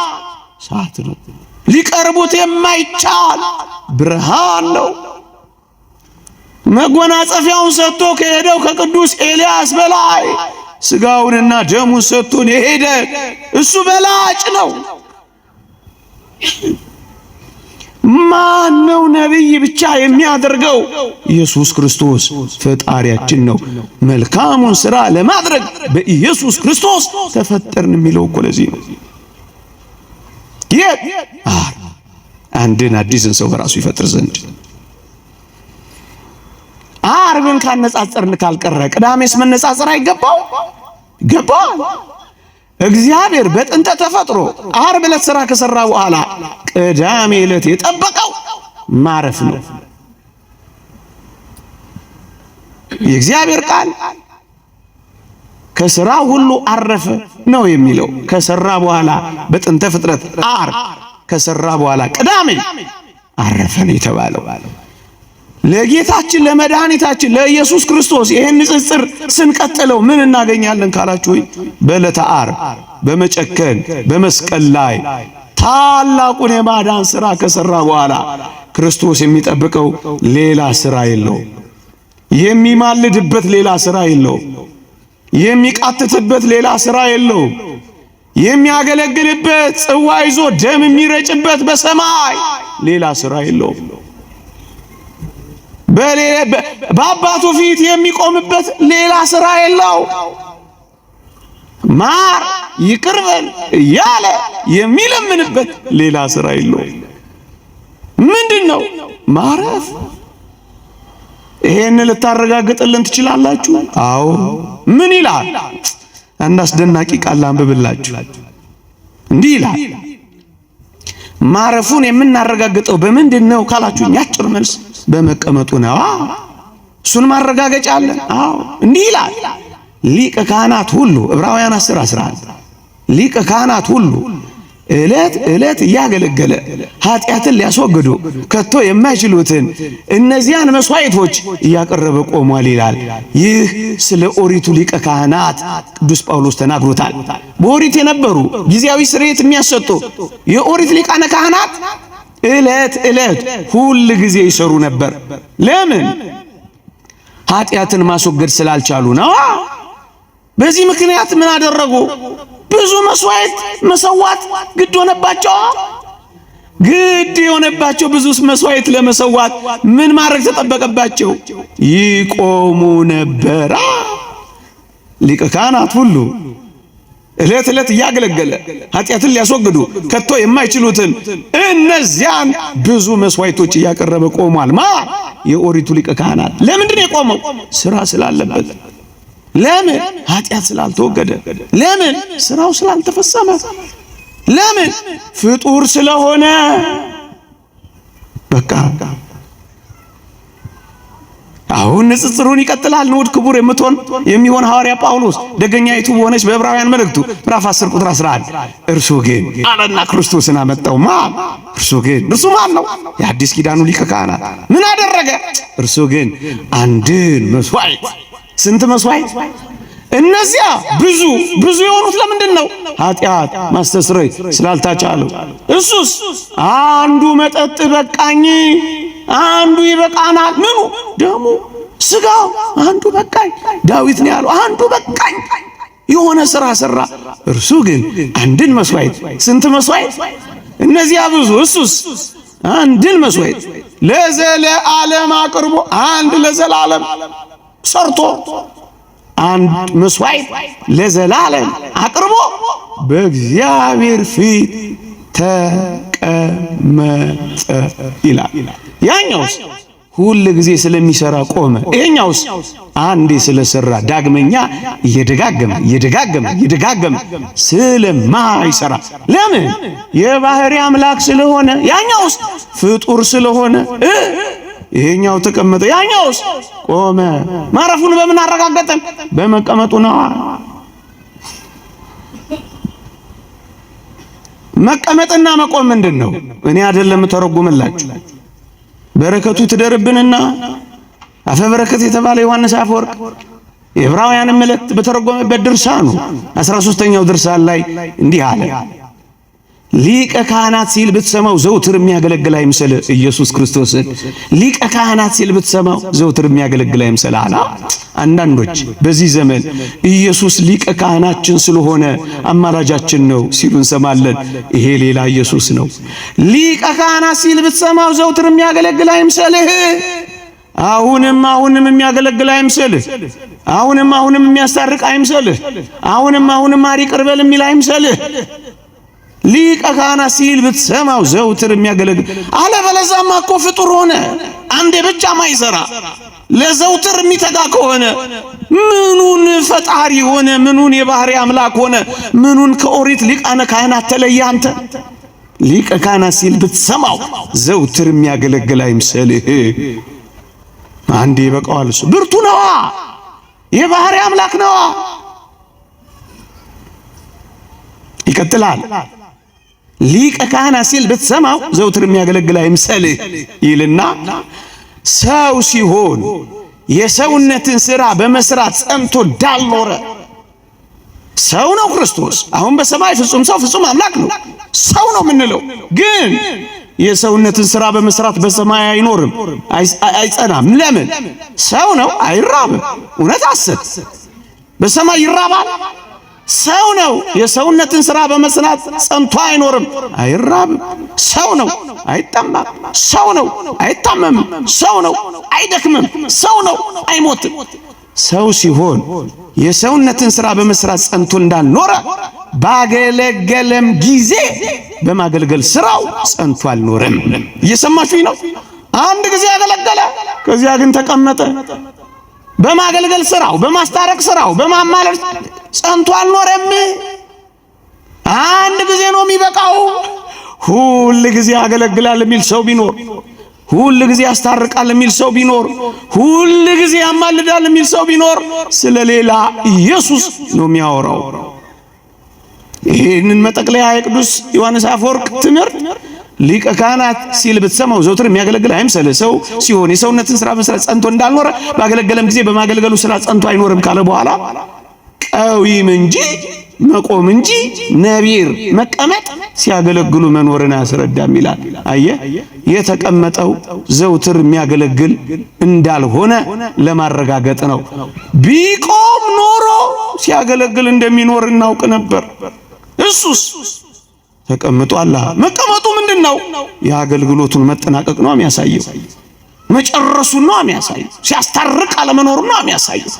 ነው። ሊቀርቡት የማይቻል ብርሃን ነው። መጎናጸፊያውን ሰጥቶ ከሄደው ከቅዱስ ኤልያስ በላይ ስጋውንና ደሙን ሰጥቶን የሄደ እሱ በላጭ ነው። ማን ነው ነቢይ ብቻ የሚያደርገው? ኢየሱስ ክርስቶስ ፈጣሪያችን ነው። መልካሙን ሥራ ለማድረግ በኢየሱስ ክርስቶስ ተፈጠርን የሚለው እኮ ለዚህ ነው። አንድን አዲስን ሰው በራሱ ይፈጥር ዘንድ ዓርብን ካነጻጸርን ካልቀረ ቅዳሜስ መነጻጸር አይገባው? ገባው። እግዚአብሔር በጥንተ ተፈጥሮ ዓርብ ዕለት ሥራ ከሠራ በኋላ ቅዳሜ ዕለት የጠበቀው ማረፍ ነው። የእግዚአብሔር ቃል ከሥራ ሁሉ አረፈ ነው የሚለው። ከሠራ በኋላ በጥንተ ፍጥረት ዓርብ ከሠራ በኋላ ቅዳሜ አረፈ ነው የተባለው። ለጌታችን ለመድኃኒታችን ለኢየሱስ ክርስቶስ ይሄን ንጽጽር ስንቀጥለው ምን እናገኛለን ካላችሁ፣ በዕለተ ዓርብ በመጨከን በመስቀል ላይ ታላቁን የማዳን ሥራ ከሠራ በኋላ ክርስቶስ የሚጠብቀው ሌላ ሥራ የለው። የሚማልድበት ሌላ ሥራ የለው። የሚቃትትበት ሌላ ሥራ የለው። የሚያገለግልበት ጽዋ ይዞ ደም የሚረጭበት በሰማይ ሌላ ሥራ የለው። በአባቱ ፊት የሚቆምበት ሌላ ሥራ የለው። ማር ይቅር በል እያለ የሚለምንበት ሌላ ሥራ የለው። ምንድነው? ማረፍ። ይሄን ልታረጋግጥልን ትችላላችሁ? አዎ። ምን ይላል? አንድ አስደናቂ ቃል አንብብላችሁ። እንዲህ ይላል፣ ማረፉን የምናረጋግጠው በምንድነው ካላችሁ፣ አጭር መልስ በመቀመጡ ነው። እሱን ማረጋገጫ አለ። አዎ እንዲህ ይላል፣ ሊቀ ካህናት ሁሉ ዕብራውያን 10:11 ሊቀ ካህናት ሁሉ ዕለት ዕለት እያገለገለ ኃጢአትን ሊያስወግዱ ከቶ የማይችሉትን እነዚያን መስዋዕቶች እያቀረበ ቆሟል ይላል። ይህ ስለ ኦሪቱ ሊቀ ካህናት ቅዱስ ጳውሎስ ተናግሮታል። በኦሪት የነበሩ ጊዜያዊ ስርየት የሚያሰጡ የኦሪት ሊቃነ ካህናት ዕለት ዕለት ሁል ጊዜ ይሰሩ ነበር። ለምን? ኃጢአትን ማስወገድ ስላልቻሉ ነው። በዚህ ምክንያት ምን አደረጉ? ብዙ መስዋዕት መሰዋት ግድ ሆነባቸው። ግድ የሆነባቸው ብዙ መስዋዕት ለመሰዋት ምን ማድረግ ተጠበቀባቸው? ይቆሙ ነበር። ሊቀ ካህናት ሁሉ ዕለት ዕለት እያገለገለ ኃጢአትን ሊያስወግዱ ከቶ የማይችሉትን እነዚያን ብዙ መስዋዕቶች እያቀረበ ቆሟል። የኦሪቱ ሊቀ ካህናት። ለምንድን ነው የቆመው? ሥራ ስላለበት። ለምን? ኃጢአት ስላልተወገደ። ለምን? ሥራው ስላልተፈጸመ። ለምን? ፍጡር ስለሆነ። በቃ አሁን ንጽጽሩን ይቀጥላል። ንዑድ ክቡር የሚሆን ሐዋርያ ጳውሎስ ደገኛይቱ በሆነች በዕብራውያን መልእክቱ ምዕራፍ 10 ቁጥር 11 እርሱ ግን አለና ክርስቶስን አመጣው። ማን? እርሱ ግን። እርሱ ማን ነው? የአዲስ ኪዳኑ ሊቀ ካህናት። ምን አደረገ? እርሱ ግን አንድን መስዋዕት። ስንት መስዋዕት? እነዚያ ብዙ የሆኑት ለምንድን ነው? ኃጢአት ማስተስረይ ስላልተቻለው። እሱስ አንዱ መጠጥ በቃኝ፣ አንዱ ይበቃናል። ምኑ? ደሙ፣ ስጋው። አንዱ በቃኝ። ዳዊት ነው ያለው፣ አንዱ በቃኝ። የሆነ ሥራ ሰራ። እርሱ ግን አንድን መስዋዕት። ስንት መስዋዕት? እነዚያ ብዙ። እሱስ አንድን መስዋዕት ለዘለዓለም አቅርቦ፣ አንድ ለዘላለም ሰርቶ አንድ መስዋዕት ለዘላለም አቅርቦ በእግዚአብሔር ፊት ተቀመጠ ይላል። ያኛውስ ሁል ጊዜ ስለሚሰራ ቆመ። ይሄኛውስ አንዴ ስለሰራ ዳግመኛ እየደጋገመ ስለማይሰራ። ለምን? የባህሪ አምላክ ስለሆነ። ያኛውስ ፍጡር ስለሆነ ይሄኛው ተቀመጠ፣ ያኛውስ ቆመ። ማረፉን በምን አረጋገጠን? በመቀመጡ ነው። መቀመጥና መቆም ምንድን ነው? እኔ አይደለም ተረጉምላችሁ። በረከቱ ትደርብንና አፈ በረከት የተባለ ዮሐንስ አፈወርቅ የዕብራውያንን መልእክት በተረጎመበት ድርሳኑ 13ኛው ድርሳን ላይ እንዲህ አለ። ሊቀ ካህናት ሲል ብትሰማው ዘውትር የሚያገለግል አይምሰል። ኢየሱስ ክርስቶስን ሊቀ ካህናት ሲል ብትሰማው ዘውትር የሚያገለግል አይምሰል አለ። አንዳንዶች በዚህ ዘመን ኢየሱስ ሊቀ ካህናችን ስለሆነ አማላጃችን ነው ሲሉ እንሰማለን። ይሄ ሌላ ኢየሱስ ነው። ሊቀ ካህናት ሲል ብትሰማው ዘውትር የሚያገለግል አይምሰልህ። አሁንም የሚያገለግል አይምሰልህ። አሁንም የሚያስታርቅ አይምሰልህ። አሁንም ማሪ ቅርበል የሚል አይምሰልህ። ሊቀ ካህናት ሲል ብትሰማው ዘውትር የሚያገለግል አለበለዚያማ እኮ ፍጡር ሆነ። አንዴ ብቻ ማይሰራ ለዘውትር የሚተጋ ከሆነ ምኑን ፈጣሪ ሆነ? ምኑን የባህሪ አምላክ ሆነ? ምኑን ከኦሪት ሊቃነ ካህናት ተለየ? አንተ ሊቀ ካህናት ሲል ብትሰማው ዘውትር የሚያገለግል አይምሰልህ። አንዴ ይበቃዋል። እሱ ብርቱ ነዋ፣ የባህሪ አምላክ ነዋ። ይቀጥላል። ሊቀ ካህናት ሲል ብትሰማው ዘውትር የሚያገለግል አይምሰልህ ይልና ሰው ሲሆን የሰውነትን ሥራ በመስራት ጸንቶ እንዳልኖረ ሰው ነው ክርስቶስ። አሁን በሰማይ ፍጹም ሰው ፍጹም አምላክ ነው። ሰው ነው የምንለው ግን የሰውነትን ሥራ በመስራት በሰማይ አይኖርም፣ አይጸናም። ለምን? ሰው ነው፣ አይራብም። እውነት ሐሰት? በሰማይ ይራባል? ሰው ነው። የሰውነትን ሥራ በመስራት ጸንቶ አይኖርም፣ አይራብም። ሰው ነው፣ አይጠማም። ሰው ነው፣ አይታመምም። ሰው ነው፣ አይደክምም። ሰው ነው፣ አይሞትም። ሰው ሲሆን የሰውነትን ሥራ በመስራት ጸንቶ እንዳልኖረ ባገለገለም ጊዜ በማገልገል ሥራው ጸንቶ አልኖረም። እየሰማችሁኝ ነው? አንድ ጊዜ ያገለገለ፣ ከዚያ ግን ተቀመጠ። በማገልገል ሥራው፣ በማስታረቅ ሥራው፣ በማማለድ ጸንቶ አልኖረም። አንድ ጊዜ ነው የሚበቃው። ሁል ጊዜ ያገለግላል የሚል ሰው ቢኖር፣ ሁል ጊዜ ያስታርቃል የሚል ሰው ቢኖር፣ ሁል ጊዜ ያማልዳል የሚል ሰው ቢኖር ስለሌላ ኢየሱስ ነው የሚያወራው። ይህንን መጠቅለያ የቅዱስ ዮሐንስ አፈወርቅ ትምህርት ሊቀ ካህናት ሲል ብትሰማው ዘውትር የሚያገለግል አይምሰልህ። ሰው ሲሆን የሰውነትን ሥራ መስራት ጸንቶ እንዳልኖረ ባገለገለም ጊዜ በማገልገሉ ሥራ ጸንቶ አይኖርም ካለ በኋላ ቀዊም እንጂ መቆም እንጂ ነቢር መቀመጥ ሲያገለግሉ መኖርን አያስረዳም ይላል። አየህ፣ የተቀመጠው ዘውትር የሚያገለግል እንዳልሆነ ለማረጋገጥ ነው። ቢቆም ኖሮ ሲያገለግል እንደሚኖር እናውቅ ነበር። እሱስ ተቀምጧል። መቀመጡ ምንድነው? የአገልግሎቱን መጠናቀቅ ነው የሚያሳየው። መጨረሱን ነው የሚያሳየው። ሲያስታርቅ አለመኖሩን ነው የሚያሳየው።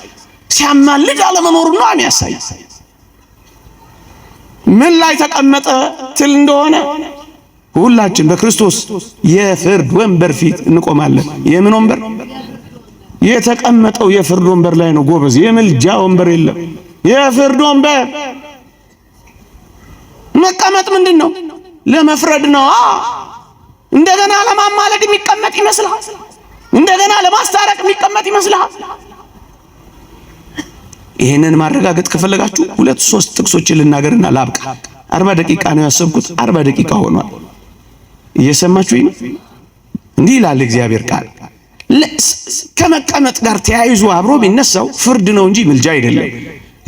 ሲያማልድ አለመኖሩን ነው የሚያሳየው። ምን ላይ ተቀመጠ ትል እንደሆነ ሁላችን በክርስቶስ የፍርድ ወንበር ፊት እንቆማለን። የምን ወንበር? የተቀመጠው የፍርድ ወንበር ላይ ነው ጎበዝ። የምልጃ ወንበር የለም፣ የፍርድ ወንበር። መቀመጥ ምንድን ነው? ለመፍረድ ነው። እንደገና ለማማለድ የሚቀመጥ ይመስልሃል? እንደገና ለማስታረቅ የሚቀመጥ ይመስልሃል? ይሄንን ማረጋገጥ ከፈለጋችሁ 2-3 ጥቅሶችን ልናገርና ላብቃ። 40 ደቂቃ ነው ያሰብኩት፣ 40 ደቂቃ ሆኗል። እየሰማችሁኝ ነው? እንዲህ ይላል እግዚአብሔር ቃል። ከመቀመጥ ጋር ተያይዞ አብሮ ቢነሳው ፍርድ ነው እንጂ ምልጃ አይደለም።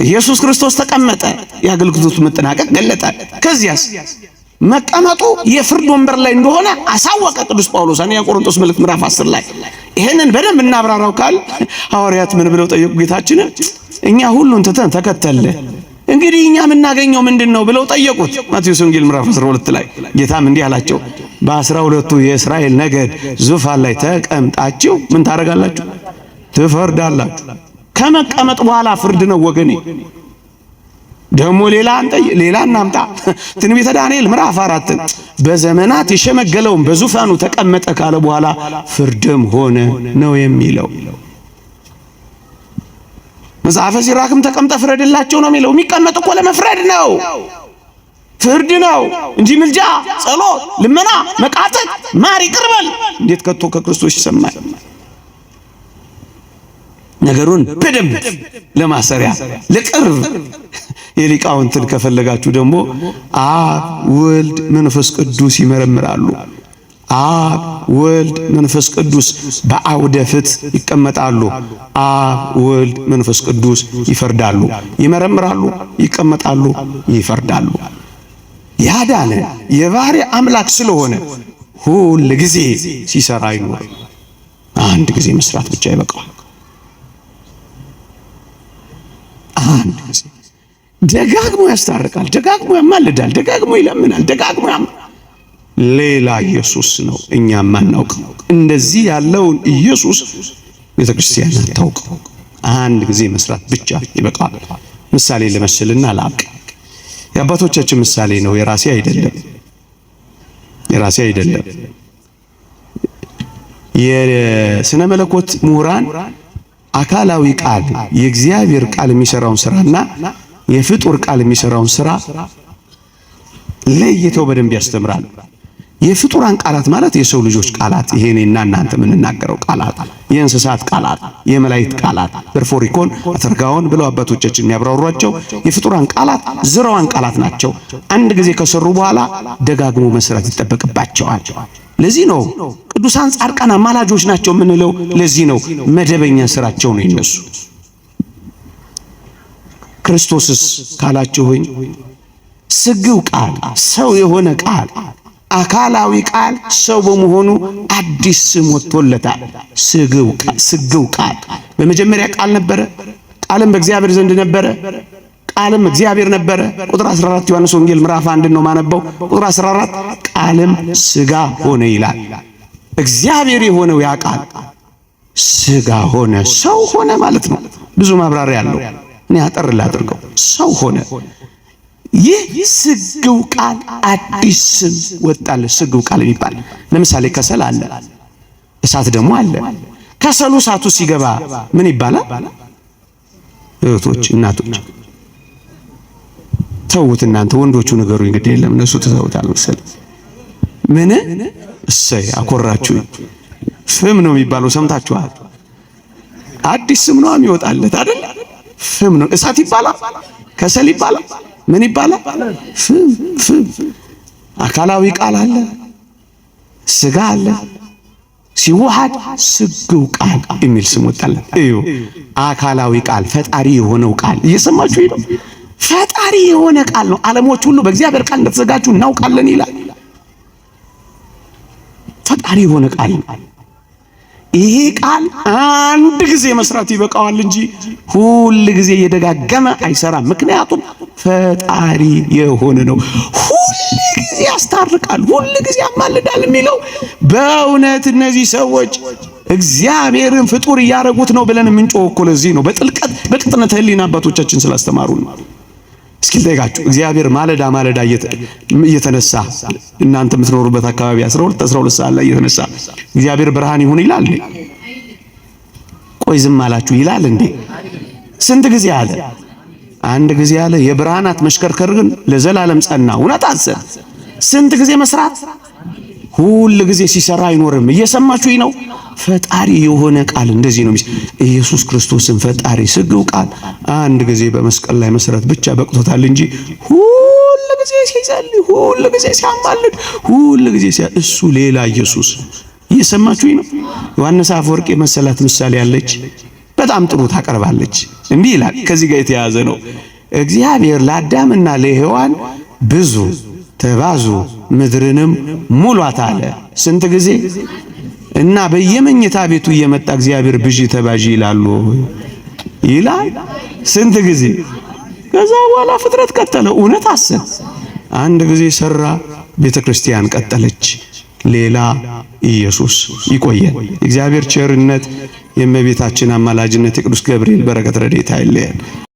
ኢየሱስ ክርስቶስ ተቀመጠ፣ የአገልግሎቱ መጠናቀቅ ገለጠ። ከዚያስ መቀመጡ የፍርድ ወንበር ላይ እንደሆነ አሳወቀ ቅዱስ ጳውሎስ አንደኛ ቆሮንቶስ መልእክት ምዕራፍ 10 ላይ። ይሄንን በደንብ እናብራራው ካል ሐዋርያት ምን ብለው ጠየቁ ጌታችንን? እኛ ሁሉን ትተን ተከተለ፣ እንግዲህ እኛ የምናገኘው ምንድነው ብለው ጠየቁት። ማቴዎስ ወንጌል ምዕራፍ 12 ላይ ጌታም እንዲህ አላቸው፣ በ12ቱ የእስራኤል ነገድ ዙፋን ላይ ተቀምጣችሁ ምን ታደርጋላችሁ? ትፈርዳላችሁ። ከመቀመጥ በኋላ ፍርድ ነው ወገኔ። ደግሞ ሌላ እናምጣ። ትንቢተ ዳንኤል ምዕራፍ 4 በዘመናት የሸመገለውን በዙፋኑ ተቀመጠ ካለ በኋላ ፍርድም ሆነ ነው የሚለው። መጽሐፈ ሲራክም ተቀምጠ ፍረድላቸው ነው የሚለው። የሚቀመጥ እኮ ለመፍረድ ነው፣ ፍርድ ነው እንጂ ምልጃ፣ ጸሎት፣ ልመና፣ መቃተት፣ ማር ይቅር በል እንዴት ከቶ ከክርስቶስ ይሰማል? ነገሩን በደንብ ለማሰሪያ ለቅርብ የሊቃውንትን ከፈለጋችሁ ደግሞ አብ ወልድ መንፈስ ቅዱስ ይመረምራሉ። አብ ወልድ መንፈስ ቅዱስ በአውደ ፍትሕ ይቀመጣሉ። አብ ወልድ መንፈስ ቅዱስ ይፈርዳሉ፣ ይመረምራሉ፣ ይቀመጣሉ፣ ይፈርዳሉ። ያዳነ የባህሪ አምላክ ስለሆነ ሁል ጊዜ ሲሰራ አይኖርም። አንድ ጊዜ መስራት ብቻ ይበቃዋል። አንድ ጊዜ ደጋግሞ ያስታርቃል፣ ደጋግሞ ያማልዳል፣ ደጋግሞ ይለምናል፣ ደጋግሞ ሌላ ኢየሱስ ነው እኛ ማናውቀው። እንደዚህ ያለውን ኢየሱስ ቤተክርስቲያን አታውቀው። አንድ ጊዜ መስራት ብቻ ይበቃል። ምሳሌ ለመስልና ላቅ የአባቶቻችን ምሳሌ ነው፣ የራሴ አይደለም፣ የራሴ አይደለም። የስነ መለኮት ምሁራን አካላዊ ቃል የእግዚአብሔር ቃል የሚሰራውን ስራና የፍጡር ቃል የሚሰራውን ስራ ለይተው በደንብ ያስተምራሉ። የፍጡራን ቃላት ማለት የሰው ልጆች ቃላት፣ ይሄ እኔና እናንተ የምንናገረው ቃላት፣ የእንስሳት ቃላት፣ የመላእክት ቃላት፣ በርፎሪኮን አተርጋውን ብለው አባቶቻችን የሚያብራሯቸው የፍጡራን ቃላት ዝራዋን ቃላት ናቸው። አንድ ጊዜ ከሰሩ በኋላ ደጋግሞ መስራት ይጠበቅባቸዋል። ለዚህ ነው ቅዱሳን ጻድቃን አማላጆች ናቸው የምንለው። ለዚህ ነው መደበኛ ስራቸው ነው የነሱ። ክርስቶስስ ካላችሁኝ ስግው ቃል ሰው የሆነ ቃል አካላዊ ቃል ሰው በመሆኑ አዲስ ስም ወጥቶለታል። ስግው ቃል በመጀመሪያ ቃል ነበረ፣ ቃልም በእግዚአብሔር ዘንድ ነበረ፣ ቃልም እግዚአብሔር ነበረ። ቁጥር 14 ዮሐንስ ወንጌል ምዕራፍ 1 ነው ማነበው። ቁጥር 14 ቃልም ስጋ ሆነ ይላል። እግዚአብሔር የሆነው ያ ቃል ስጋ ሆነ፣ ሰው ሆነ ማለት ነው። ብዙ ማብራሪያ ያለው እኔ አጠር ላድርገው። ሰው ሆነ። ይህ ስግው ቃል አዲስ ስም ወጣለ። ስግው ቃል የሚባል ለምሳሌ ከሰል አለ፣ እሳት ደግሞ አለ። ከሰሉ እሳቱ ሲገባ ምን ይባላል? እህቶች እናቶች ተውት፣ እናንተ ወንዶቹ ንገሩኝ። እንግዲህ የለም እነሱ ተሰውታል መሰለኝ። ምን እሰይ አኮራችሁ። ፍም ነው የሚባለው፣ ሰምታችኋል? አዲስ ስም ነው የሚወጣለት አይደል? ፍም ነው። እሳት ይባላል፣ ከሰል ይባላል፣ ምን ይባላል? ፍም። አካላዊ ቃል አለ፣ ስጋ አለ። ሲዋሃድ ስግው ቃል የሚል ስም ወጣለት። እዩ፣ አካላዊ ቃል ፈጣሪ የሆነው ቃል እየሰማችሁ ነው። ፈጣሪ የሆነ ቃል ነው። ዓለሞች ሁሉ በእግዚአብሔር ቃል እንደተዘጋጁ እናውቃለን ይላል። ፈጣሪ የሆነ ቃል ነው። ይሄ ቃል አንድ ጊዜ መስራት ይበቃዋል እንጂ ሁል ጊዜ እየደጋገመ አይሰራም። ምክንያቱም ፈጣሪ የሆነ ነው። ሁል ጊዜ ያስታርቃል፣ ሁል ጊዜ ያማልዳል የሚለው በእውነት እነዚህ ሰዎች እግዚአብሔርን ፍጡር እያደረጉት ነው ብለን የምንጮህ እኮ ለዚህ ነው። በጥልቀት በቅጥነት ሕሊና አባቶቻችን ስላስተማሩ ነው። እስኪ ልጠይቃችሁ፣ እግዚአብሔር ማለዳ እየተነሳ እናንተ የምትኖሩበት አካባቢ 12 ሰዓት ላይ እየተነሳ እግዚአብሔር ብርሃን ይሁን ይላል እንዴ? ቆይ ዝም አላችሁ ይላል እንዴ? ስንት ጊዜ አለ? አንድ ጊዜ አለ። የብርሃናት መሽከርከር ግን ለዘላለም ጸና። እውነት አዘን ስንት ጊዜ መስራት? ሁል ጊዜ ሲሰራ አይኖርም። እየሰማችሁኝ ነው? ፈጣሪ የሆነ ቃል እንደዚህ ነው። ኢየሱስ ክርስቶስን ፈጣሪ ስግው ቃል አንድ ጊዜ በመስቀል ላይ መስራት ብቻ በቅቶታል እንጂ ሁል ጊዜ ሲጸልይ፣ ሁል ጊዜ ሲያማልድ፣ ሁል ጊዜ እሱ ሌላ ኢየሱስ። እየሰማችሁኝ ነው? ዮሐንስ አፈወርቅ የመሰላት ምሳሌ ያለች በጣም ጥሩ ታቀርባለች። እንዲህ ይላል፣ ከዚህ ጋር የተያያዘ ነው። እግዚአብሔር ለአዳምና ለሔዋን ብዙ ተባዙ ምድርንም ሙሏት አለ። ስንት ጊዜ? እና በየመኝታ ቤቱ እየመጣ እግዚአብሔር ብዢ ተባዢ ይላሉ ይላል። ስንት ጊዜ? ከዛ በኋላ ፍጥረት ቀጠለ። እውነት አሰብ አንድ ጊዜ ሰራ፣ ቤተክርስቲያን ቀጠለች። ሌላ ኢየሱስ። ይቆየን። እግዚአብሔር ቸርነት፣ የእመቤታችን አማላጅነት፣ የቅዱስ ገብርኤል በረከት ረድኤት አይለየን።